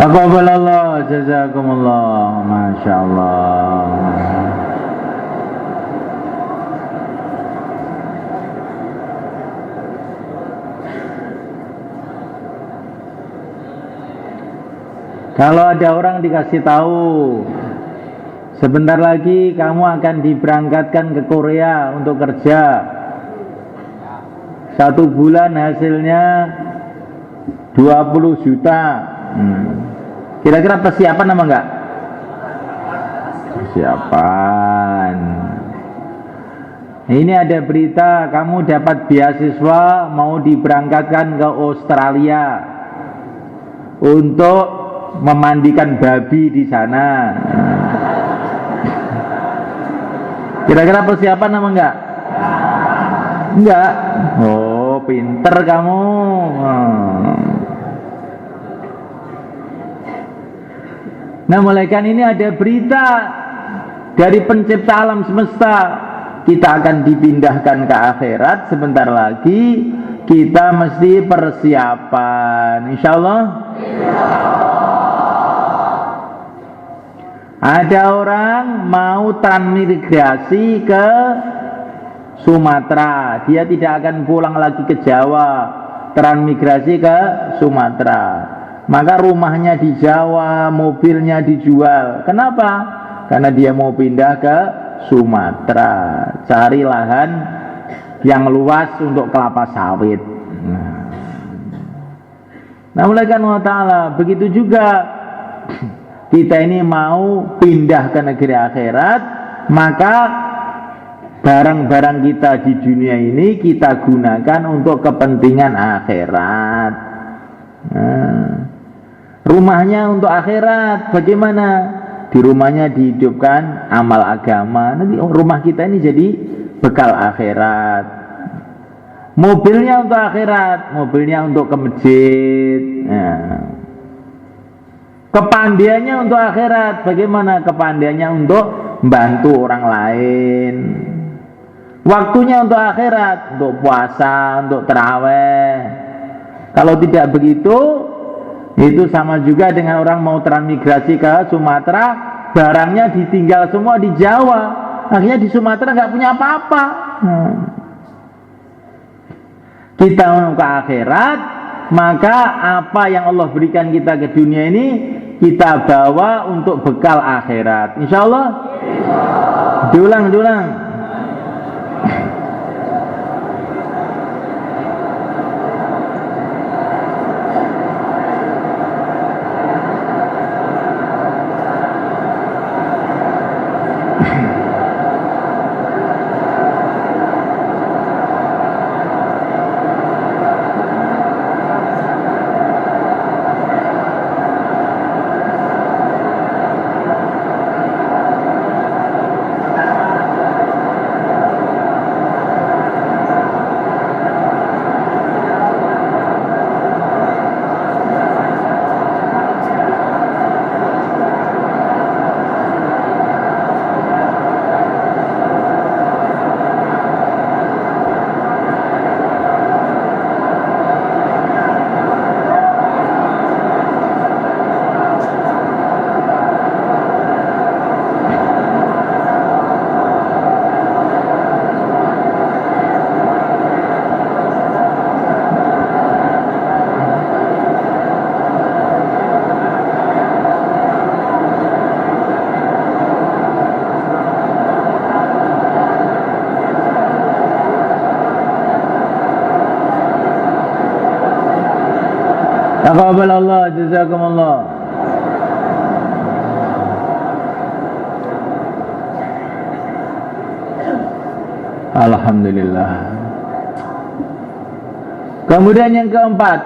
Taqabbalallah, jazakumullah, masya Allah. Kalau ada orang dikasih tahu sebentar lagi kamu akan diberangkatkan ke Korea untuk kerja, 1 bulan hasilnya 20 juta. Kira-kira persiapan apa enggak? Persiapan. Ini ada berita kamu dapat beasiswa mau diberangkatkan ke Australia untuk memandikan babi di sana. Kira-kira persiapan apa enggak? Enggak. Oh, pinter kamu. Nah, mulaikan ini ada berita dari pencipta alam semesta. Kita akan dipindahkan ke akhirat sebentar lagi. Kita mesti persiapan, insya Allah. Ada orang mau transmigrasi ke Sumatera. Dia tidak akan pulang lagi ke Jawa, transmigrasi ke Sumatera. Maka rumahnya di Jawa, mobilnya dijual. Kenapa? Karena dia mau pindah ke Sumatera, cari lahan yang luas untuk kelapa sawit. Nah, mulaikan Allah Ta'ala, begitu juga kita ini mau pindah ke negeri akhirat, maka barang-barang kita di dunia ini kita gunakan untuk kepentingan akhirat. Rumahnya untuk akhirat, bagaimana? Di rumahnya dihidupkan amal agama. Nanti rumah kita ini jadi bekal akhirat. Mobilnya untuk akhirat, mobilnya untuk ke masjid. Kepandaiannya untuk akhirat, bagaimana? Kepandaiannya untuk membantu orang lain. Waktunya untuk akhirat, untuk puasa, untuk tarawih. Kalau tidak begitu, itu sama juga dengan orang mau transmigrasi ke Sumatera, barangnya ditinggal semua di Jawa, akhirnya di Sumatera nggak punya apa-apa. Kita mau ke akhirat, maka apa yang Allah berikan kita ke dunia ini kita bawa untuk bekal akhirat, insya Allah. Diulang. Taqabbalallah, jazakumullah. Alhamdulillah. Kemudian yang keempat,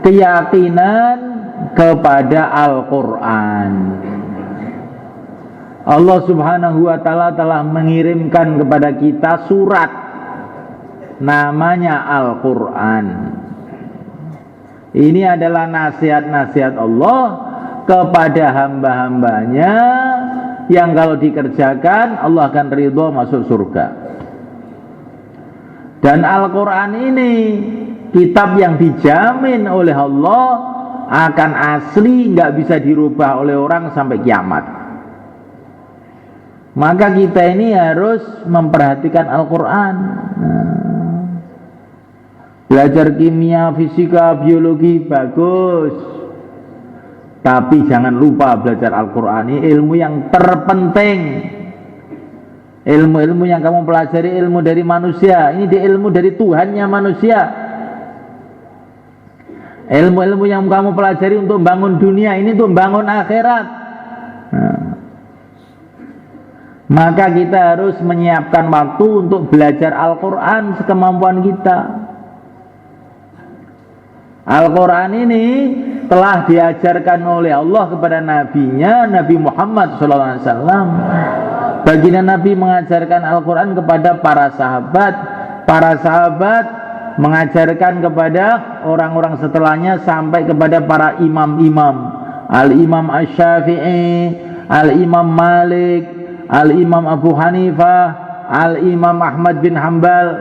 keyakinan kepada Al-Quran. Allah Subhanahu wa Ta'ala telah mengirimkan kepada kita surat namanya Al-Quran. Ini adalah nasihat-nasihat Allah kepada hamba-hambanya yang kalau dikerjakan Allah akan ridho masuk surga. Dan Al-Quran ini kitab yang dijamin oleh Allah akan asli, nggak bisa dirubah oleh orang sampai kiamat. Maka kita ini harus memperhatikan Al-Quran. Belajar kimia, fisika, biologi bagus, tapi jangan lupa belajar Al-Quran. Ini ilmu yang terpenting. Ilmu-ilmu yang kamu pelajari ilmu dari manusia, ini ilmu dari Tuhannya manusia. Ilmu-ilmu yang kamu pelajari untuk bangun dunia, ini untuk bangun akhirat. Maka kita harus menyiapkan waktu untuk belajar Al-Quran sekemampuan kita. Al-Quran ini telah diajarkan oleh Allah kepada nabinya, Nabi Muhammad SAW. Baginda Nabi mengajarkan Al-Quran kepada para sahabat. Para sahabat mengajarkan kepada orang-orang setelahnya sampai kepada para imam-imam. Al-Imam Asy-Syafi'i, Al-Imam Malik, Al-Imam Abu Hanifah, Al-Imam Ahmad bin Hanbal,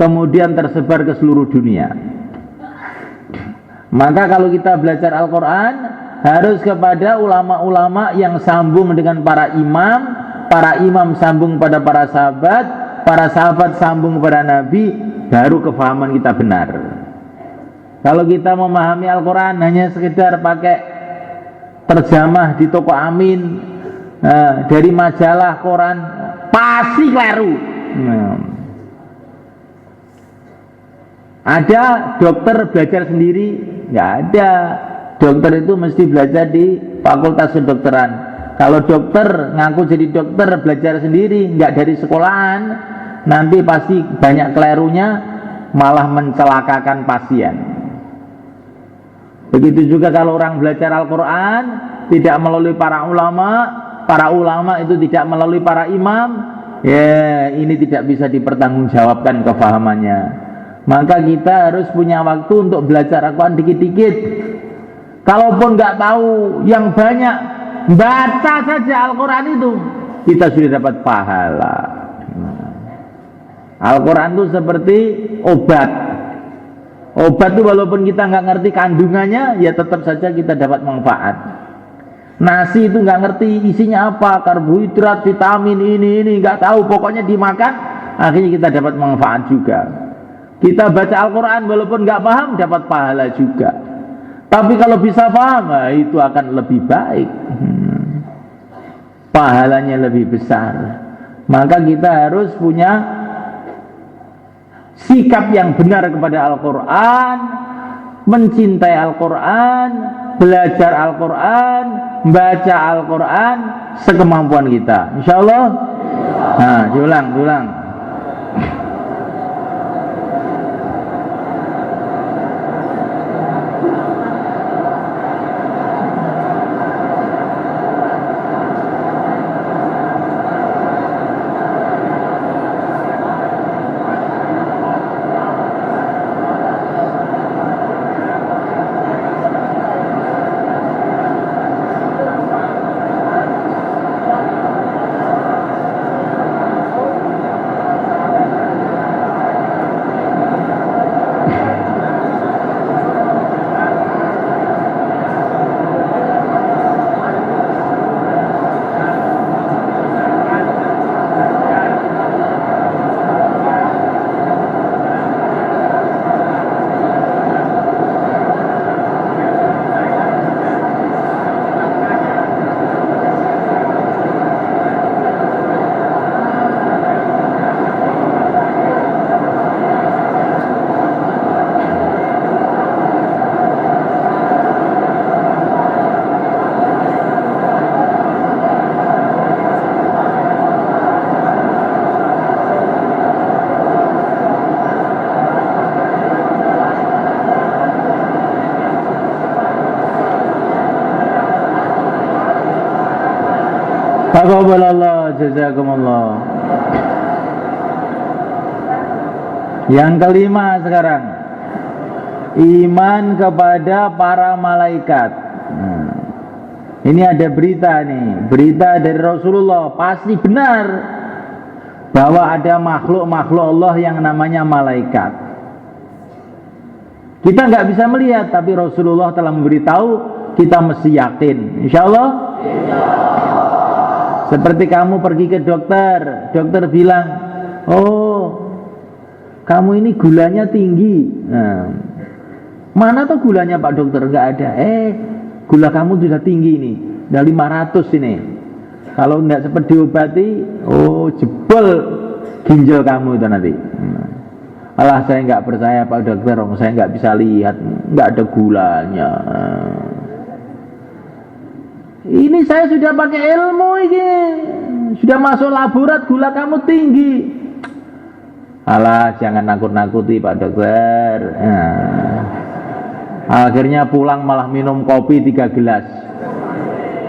kemudian tersebar ke seluruh dunia. Maka kalau kita belajar Al-Quran, harus kepada ulama-ulama yang sambung dengan para imam sambung pada para sahabat sambung kepada Nabi, baru kefahaman kita benar. Kalau kita memahami Al-Quran hanya sekedar pakai terjemah di toko Amin, dari majalah koran, pasti keliru. Ada dokter belajar sendiri? Nggak ada. Dokter itu mesti belajar di fakultas kedokteran. Kalau dokter ngaku jadi dokter belajar sendiri, nggak dari sekolahan, nanti pasti banyak kelirunya, malah mencelakakan pasien. Begitu juga kalau orang belajar Al-Quran tidak melalui para ulama itu tidak melalui para imam, ya ini tidak bisa dipertanggungjawabkan kefahamannya. Maka kita harus punya waktu untuk belajar Al-Quran dikit-dikit. Kalaupun nggak tahu yang banyak, baca saja Al-Quran itu, kita sudah dapat pahala. Al-Quran itu seperti obat. Obat itu walaupun kita nggak ngerti kandungannya, ya tetap saja kita dapat manfaat. Nasi itu nggak ngerti isinya apa, karbohidrat, vitamin ini nggak tahu, pokoknya dimakan, akhirnya kita dapat manfaat juga. Kita baca Al-Quran walaupun nggak paham, dapat pahala juga. Tapi kalau bisa paham, nah itu akan lebih baik, pahalanya lebih besar. Maka kita harus punya sikap yang benar kepada Al-Quran, mencintai Al-Quran, belajar Al-Quran, baca Al-Quran sekemampuan kita, insya Allah. Nah, diulang. Taqabbalallah, jazakumullah. Yang kelima sekarang, iman kepada para malaikat. Ini ada berita nih, berita dari Rasulullah, pasti benar bahwa ada makhluk-makhluk Allah yang namanya malaikat. Kita nggak bisa melihat, tapi Rasulullah telah memberitahu kita mesti yakin. Insya Allah. Seperti kamu pergi ke dokter, dokter bilang, oh kamu ini gulanya tinggi. Nah, mana tuh gulanya Pak Dokter? Nggak ada. Gula kamu sudah tinggi nih, udah 500 ini. Kalau nggak sempat diobati, oh jebol ginjal kamu itu nanti. Alah, saya nggak percaya Pak Dokter, saya nggak bisa lihat, nggak ada gulanya. Ini saya sudah pakai ilmu ini, sudah masuk laborat, gula kamu tinggi. Alah, jangan nakut-nakuti Pak Dokter. Akhirnya pulang malah minum kopi 3 gelas,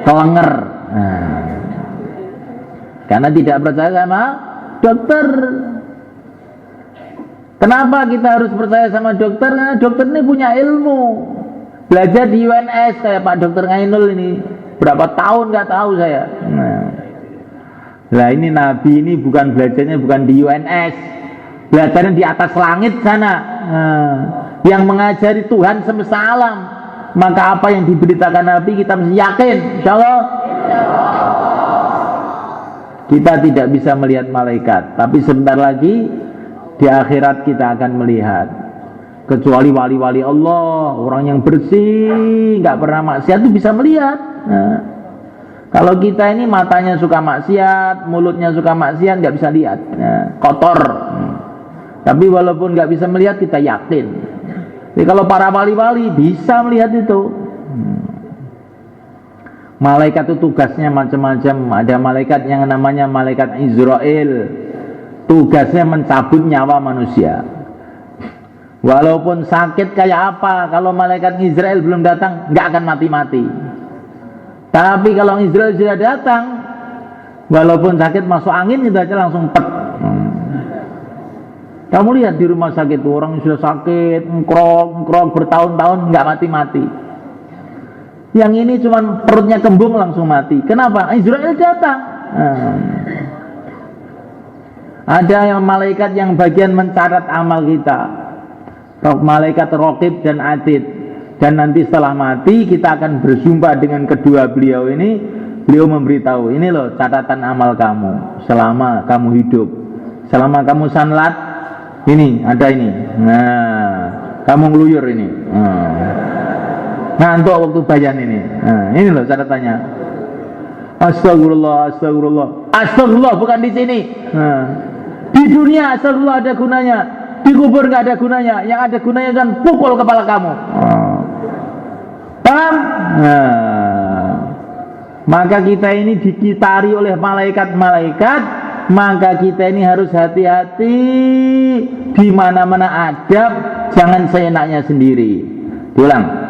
kelenger. Karena tidak percaya sama dokter. Kenapa kita harus percaya sama dokter? Karena dokter ini punya ilmu. Belajar di UNS kayak Pak Dokter Ngainul ini. Berapa tahun nggak tahu saya. Nah ini Nabi ini bukan belajarnya bukan di UNS. Belajarnya di atas langit sana. Yang mengajari Tuhan semesta alam. Maka apa yang diberitakan Nabi kita mesti yakin. Insya Allah. Kita tidak bisa melihat malaikat, tapi sebentar lagi di akhirat kita akan melihat. Kecuali wali-wali Allah, orang yang bersih, nggak pernah maksiat itu bisa melihat. Nah, kalau kita ini matanya suka maksiat, mulutnya suka maksiat, nggak bisa lihat, kotor. Tapi walaupun nggak bisa melihat, kita yakin. Jadi kalau para wali-wali bisa melihat itu. Malaikat itu tugasnya macam-macam. Ada malaikat yang namanya malaikat Israel. Tugasnya mencabut nyawa manusia. Walaupun sakit kayak apa, kalau malaikat Israel belum datang, nggak akan mati-mati. Tapi kalau Israel sudah datang, walaupun sakit masuk angin itu aja langsung pet. Kamu lihat di rumah sakit orang sudah sakit, ngkrok bertahun-tahun nggak mati-mati. Yang ini cuma perutnya kembung langsung mati. Kenapa? Israel datang. Ada yang malaikat yang bagian mencatat amal kita. Malaikat Raqib dan Atid. Dan nanti setelah mati kita akan berjumpa dengan kedua beliau ini. Beliau memberitahu, ini loh catatan amal kamu selama kamu hidup. Selama kamu sanlat, ini ada ini. Nah, kamu ngeluyur ini. Ngantuk waktu bayan ini. Ini loh catatannya. Astagfirullah, astagfirullah. Astagfirullah bukan di sini. Di dunia astagfirullah ada gunanya. Di kubur nggak ada gunanya. Yang ada gunanya kan pukul kepala kamu. Paham? Maka kita ini dikitari oleh malaikat-malaikat. Maka kita ini harus hati-hati. Di mana-mana adab, jangan seenaknya sendiri. Diulang.